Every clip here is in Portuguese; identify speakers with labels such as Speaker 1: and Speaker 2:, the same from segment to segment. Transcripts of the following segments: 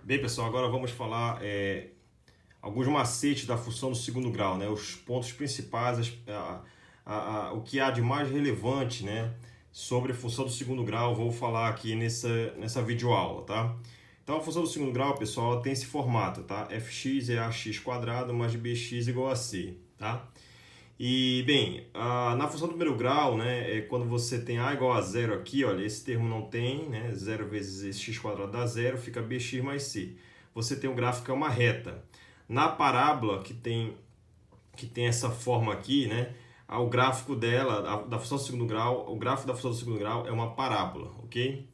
Speaker 1: Bem, pessoal, agora vamos falar alguns macetes da função do segundo grau, né? Os pontos principais, o que há de mais relevante, né, sobre a função do segundo grau, vou falar aqui nessa videoaula, tá? Então, a função do segundo grau, pessoal, ela tem esse formato, tá? fx é ax quadrado mais bx igual a c, tá? E, bem, na função do primeiro grau, né, quando você tem a igual a zero aqui, olha, esse termo não tem, né, 0 vezes esse x quadrado dá zero, fica bx mais c. Você tem um gráfico que é uma reta. Na parábola, que tem essa forma aqui, né, o gráfico dela, da função do segundo grau, o gráfico da função do segundo grau é uma parábola, ok?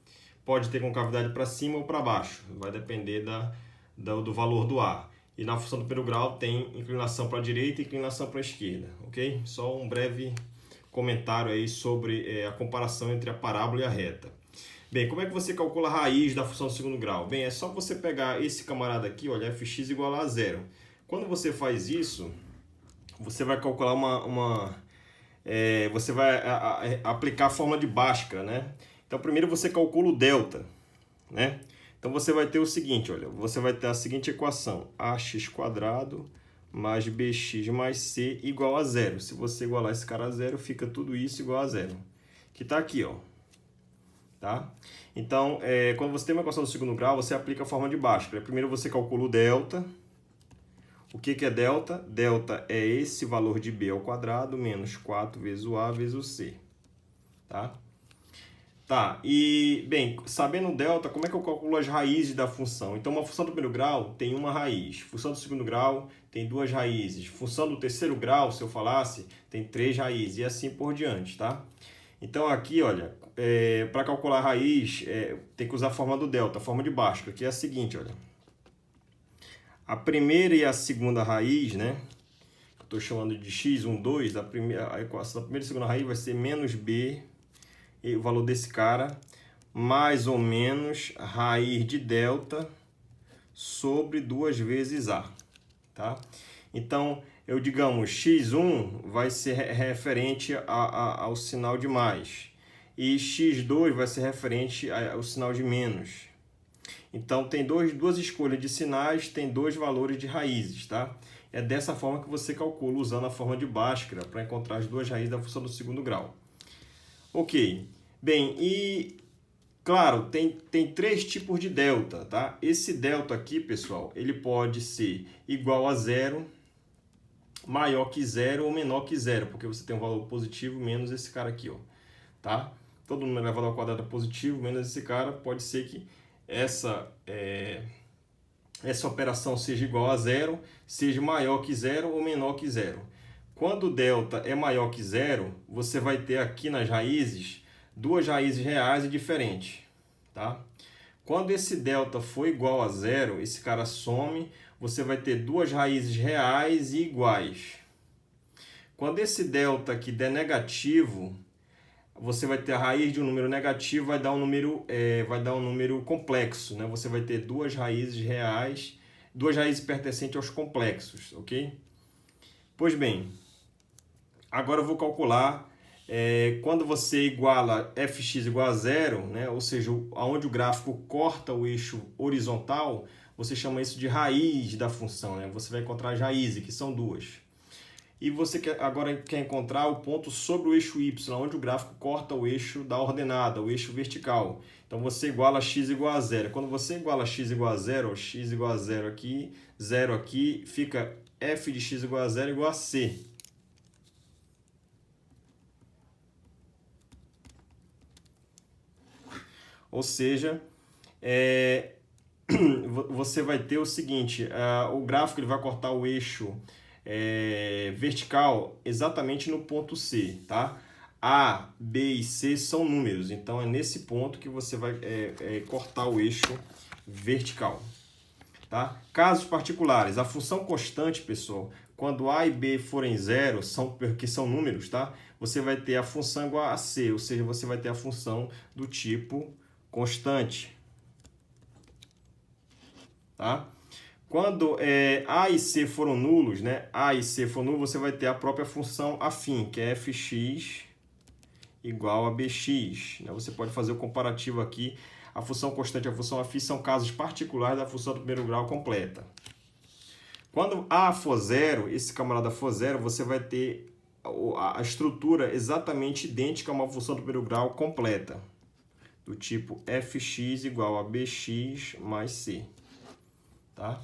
Speaker 1: Pode ter concavidade para cima ou para baixo, vai depender do valor do A. E na função do primeiro grau tem inclinação para a direita e inclinação para a esquerda, ok? Só um breve comentário aí sobre a comparação entre a parábola e a reta. Bem, como é que você calcula a raiz da função do segundo grau? Bem, é só você pegar esse camarada aqui, olha, fx igual a zero. Quando você faz isso, você vai calcular você vai aplicar a fórmula de Bhaskara, né? Então, primeiro você calcula o delta, né? Então, você vai ter o seguinte, olha, você vai ter a seguinte equação, ax quadrado mais bx mais c igual a zero. Se você igualar esse cara a zero, fica tudo isso igual a zero, que está aqui, ó. Tá? Então, quando você tem uma equação do segundo grau, você aplica a forma de Bhaskara. Primeiro você calcula o delta. O que é delta? Delta é esse valor de b ao quadrado menos 4 vezes o a vezes o c. Tá? Tá, e, bem, sabendo o delta, como é que eu calculo as raízes da função? Então, uma função do primeiro grau tem uma raiz. Função do segundo grau tem duas raízes. Função do terceiro grau, se eu falasse, tem três raízes. E assim por diante, tá? Então, aqui, olha, para calcular a raiz, tem que usar a forma do delta, a forma de Bhaskara, que é a seguinte, olha. A primeira e a segunda raiz, né? Que eu estou chamando de x1, 2, a equação da primeira e segunda raiz vai ser menos b, e o valor desse cara, mais ou menos raiz de delta sobre 2 vezes a, tá? Então, digamos, x1 vai ser referente ao sinal de mais, e x2 vai ser referente ao sinal de menos. Então, tem duas escolhas de sinais, tem dois valores de raízes, tá? É dessa forma que você calcula, usando a forma de Bhaskara, para encontrar as duas raízes da função do segundo grau. Ok. Bem, e claro, tem três tipos de delta, tá? Esse delta aqui, pessoal, ele pode ser igual a zero, maior que zero ou menor que zero, porque você tem um valor positivo menos esse cara aqui, ó, tá? Todo número elevado ao quadrado é positivo, menos esse cara, pode ser que essa operação seja igual a zero, seja maior que zero ou menor que zero. Quando o delta é maior que zero, você vai ter aqui nas raízes duas raízes reais e diferentes, tá? Quando esse delta for igual a zero, esse cara some, você vai ter duas raízes reais e iguais. Quando esse delta aqui der negativo, você vai ter a raiz de um número negativo, vai dar um número complexo, né? Você vai ter duas raízes reais, duas raízes pertencentes aos complexos, ok? Pois bem, agora eu vou calcular quando você iguala fx igual a zero, né? Ou seja, onde o gráfico corta o eixo horizontal, você chama isso de raiz da função, né? Você vai encontrar as raízes, que são duas. E você agora quer encontrar o ponto sobre o eixo y, onde o gráfico corta o eixo da ordenada, o eixo vertical. Então, você iguala x igual a zero. Quando você iguala x igual a zero, x igual a zero aqui, fica f de x igual a zero igual a c. Ou seja, você vai ter o seguinte, o gráfico ele vai cortar o eixo vertical exatamente no ponto C, tá? A, B e C são números, então é nesse ponto que você vai cortar o eixo vertical, tá? Casos particulares, a função constante, pessoal, quando A e B forem zero, que são números, tá? Você vai ter a função igual a C, ou seja, você vai ter a função do tipo constante, tá? Quando A e C foram nulos, né? A e C for nulo, você vai ter a própria função afim, que é fx igual a bx. Né? Você pode fazer o comparativo aqui. a função constante e a função afim são casos particulares da função do primeiro grau completa. Quando A for zero, esse camarada for zero, você vai ter a estrutura exatamente idêntica a uma função do primeiro grau completa, do tipo fx igual a bx mais c. Tá?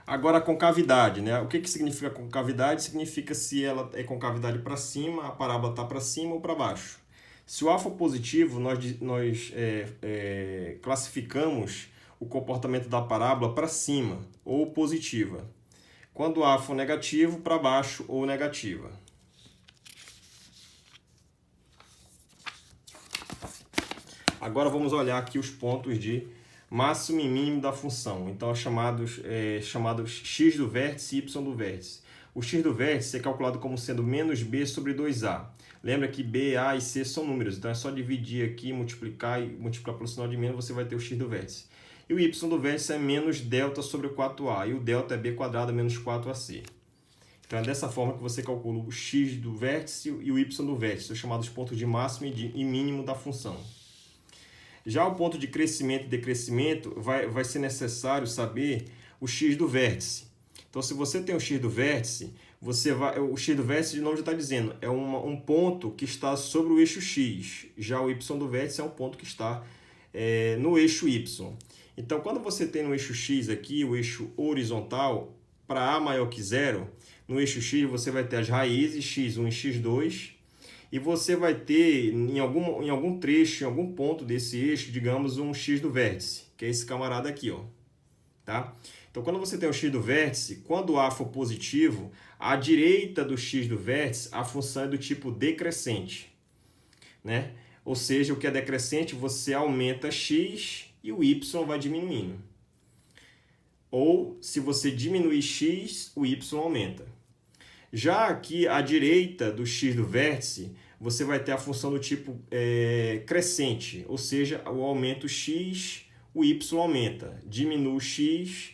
Speaker 1: Agora, a concavidade, né? O que significa concavidade? Significa se ela é concavidade para cima, a parábola está para cima ou para baixo. Se o A for positivo, nós classificamos o comportamento da parábola para cima ou positiva. Quando A for negativo, para baixo ou negativa. Agora vamos olhar aqui os pontos de máximo e mínimo da função. Então, é chamados x do vértice e y do vértice. O x do vértice é calculado como sendo menos b sobre 2a. Lembra que b, a e c são números, então é só dividir aqui, multiplicar pelo sinal de menos, você vai ter o x do vértice. E o y do vértice é menos delta sobre o 4a, e o delta é b quadrado menos 4ac. Então, é dessa forma que você calcula o x do vértice e o y do vértice, os chamados pontos de máximo e mínimo da função. Já o ponto de crescimento e decrescimento, vai ser necessário saber o x do vértice. Então, se você tem o x do vértice, o x do vértice, de novo já está dizendo, é um ponto que está sobre o eixo x. Já o y do vértice é um ponto que está no eixo y. Então, quando você tem no eixo x aqui, o eixo horizontal, para a maior que zero, no eixo x você vai ter as raízes x1 e x2, e você vai ter, em algum trecho, em algum ponto desse eixo, digamos, um x do vértice, que é esse camarada aqui, ó. Tá? Então, quando você tem o x do vértice, quando A for positivo, à direita do x do vértice, a função é do tipo decrescente. Né? Ou seja, o que é decrescente, você aumenta x e o y vai diminuindo. Ou, se você diminuir x, o y aumenta. Já aqui, à direita do x do vértice, você vai ter a função do tipo crescente, ou seja, o aumento x, o y aumenta. Diminui o x,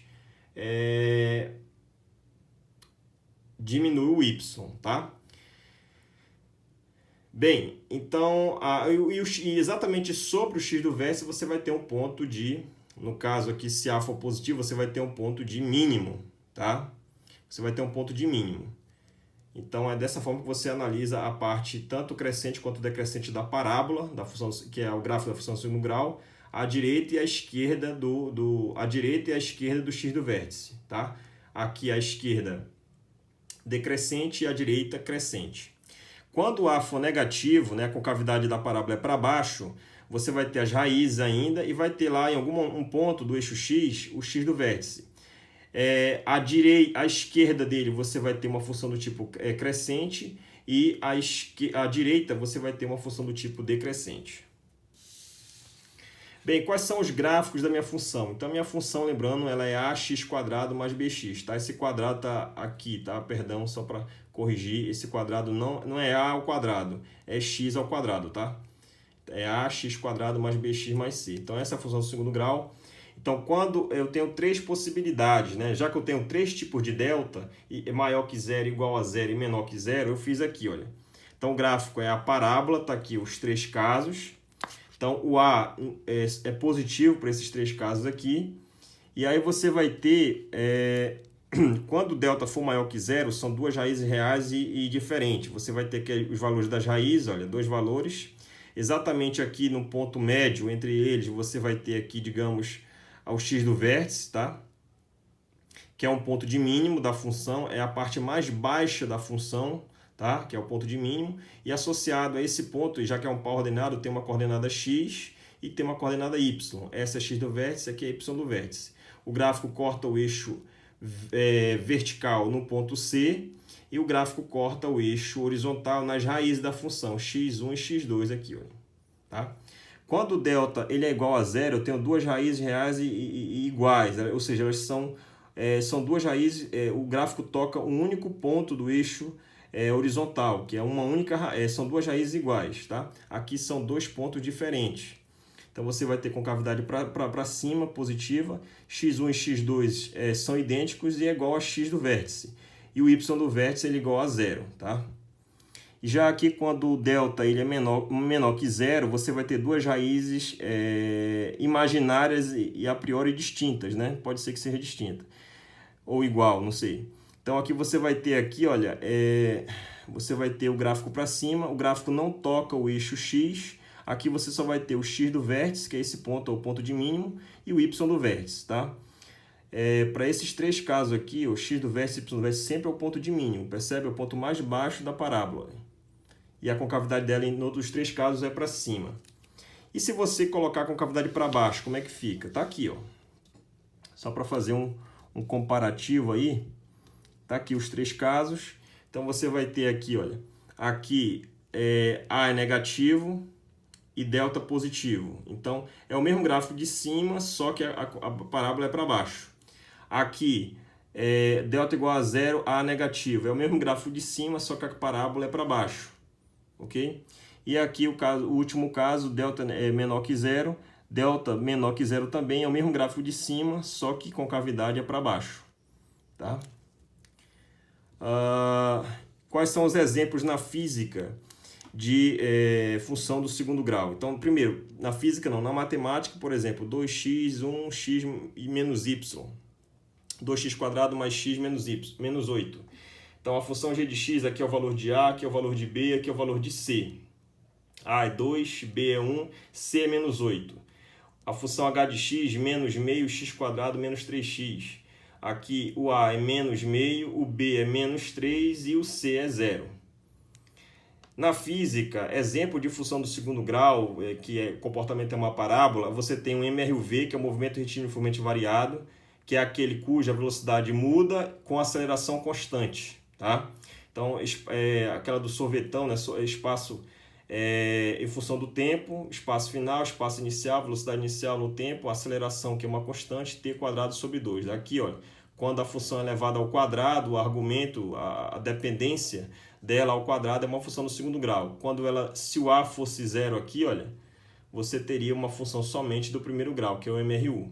Speaker 1: diminui o y, tá? Bem, então, exatamente sobre o x do vértice, você vai ter um ponto de, no caso aqui, se A for positivo, você vai ter um ponto de mínimo, tá? Você vai ter um ponto de mínimo. Então, é dessa forma que você analisa a parte tanto crescente quanto decrescente da parábola, da função, que é o gráfico da função do segundo grau, à direita e à esquerda do x do vértice. Tá? Aqui à esquerda decrescente e à direita crescente. Quando A for negativo, né, a concavidade da parábola é para baixo, você vai ter as raízes ainda e vai ter lá em um ponto do eixo x, o x do vértice. À esquerda dele você vai ter uma função do tipo crescente e à direita você vai ter uma função do tipo decrescente. Bem, quais são os gráficos da minha função? Então, a minha função, lembrando, ela é ax² mais bx. Tá? Esse quadrado está aqui, tá? Perdão, só para corrigir, esse quadrado não é a ao quadrado, é x ao quadrado, tá? É ax² mais bx mais c. Então, essa é a função do segundo grau. Então, quando eu tenho três possibilidades, né? Já que eu tenho três tipos de delta, e maior que zero, igual a zero e menor que zero, eu fiz aqui, olha. Então, o gráfico é a parábola, está aqui os três casos. Então, o A é positivo para esses três casos aqui. E aí você vai ter, quando o delta for maior que zero, são duas raízes reais e diferentes. Você vai ter que os valores das raízes, olha, dois valores. Exatamente aqui no ponto médio entre eles, você vai ter aqui, digamos, ao x do vértice, tá? Que é um ponto de mínimo da função, é a parte mais baixa da função, tá? Que é o ponto de mínimo, e associado a esse ponto, já que é um par ordenado, tem uma coordenada x e tem uma coordenada y. Essa é x do vértice, aqui é y do vértice. O gráfico corta o eixo vertical no ponto C e o gráfico corta o eixo horizontal nas raízes da função x1 e x2 aqui, olha, tá? Quando o delta ele é igual a zero, eu tenho duas raízes reais e iguais, ou seja, elas são duas raízes, o gráfico toca um único ponto do eixo horizontal, que é uma única, são duas raízes iguais, tá? Aqui são dois pontos diferentes. Então, você vai ter concavidade para cima, positiva, x1 e x2 são idênticos e é igual a x do vértice. E o y do vértice é igual a zero, tá? Já aqui, quando o delta ele é menor que zero, você vai ter duas raízes imaginárias e a priori distintas, né? Pode ser que seja distinta ou igual, não sei. Então aqui você vai ter aqui, olha, você vai ter o gráfico para cima, o gráfico não toca o eixo X. Aqui você só vai ter o X do vértice, que é esse ponto, é o ponto de mínimo, e o Y do vértice, tá? Para esses três casos aqui, o X do vértice e o Y do vértice sempre é o ponto de mínimo, percebe? É o ponto mais baixo da parábola. E a concavidade dela, em outros três casos, é para cima. E se você colocar a concavidade para baixo, como é que fica? Tá aqui, ó. Só para fazer um comparativo aí. Tá aqui os três casos. Então, você vai ter aqui, olha. Aqui, A é negativo e delta positivo. Então, é o mesmo gráfico de cima, só que a parábola é para baixo. Aqui, delta igual a zero, A negativo. É o mesmo gráfico de cima, só que a parábola é para baixo. Ok? E aqui o último caso, delta é menor que zero, delta menor que zero também, é o mesmo gráfico de cima, só que concavidade é para baixo. Tá? Quais são os exemplos na física de função do segundo grau? Então, primeiro, na física não, na matemática, por exemplo, 2x, 1x e menos y. 2x² mais x menos y, menos 8. Então, a função g de x aqui é o valor de A, aqui é o valor de B, aqui é o valor de C. A é 2, B é 1, C é menos 8. A função h de x, menos meio, x² menos 3x. Aqui o A é menos meio, o B é menos 3 e o C é 0. Na física, exemplo de função do segundo grau, comportamento é uma parábola, você tem um MRUV, que é o movimento retilíneo uniformemente variado, que é aquele cuja velocidade muda com aceleração constante. Tá? Então, aquela do sorvetão, né? Espaço em função do tempo, espaço final, espaço inicial, velocidade inicial no tempo, aceleração, que é uma constante, t² sobre 2. Aqui, olha, quando a função é elevada ao quadrado, o argumento, a dependência dela ao quadrado é uma função do segundo grau. Se o A fosse zero aqui, olha, você teria uma função somente do primeiro grau, que é o MRU.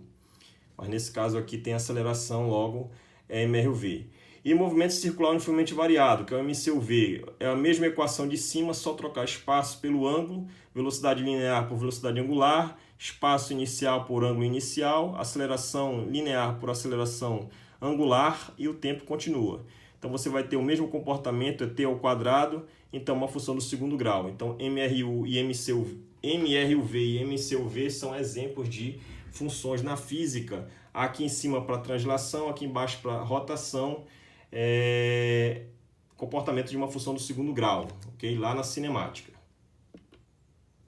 Speaker 1: Mas nesse caso aqui tem aceleração, logo é MRUV. E movimento circular uniformemente variado, que é o MCUV, é a mesma equação de cima, só trocar espaço pelo ângulo, velocidade linear por velocidade angular, espaço inicial por ângulo inicial, aceleração linear por aceleração angular e o tempo continua. Então você vai ter o mesmo comportamento, é t ao quadrado, então uma função do segundo grau. Então MRUV e MCUV são exemplos de funções na física. Aqui em cima para translação, aqui embaixo para rotação, comportamento de uma função do segundo grau, ok? Lá na cinemática.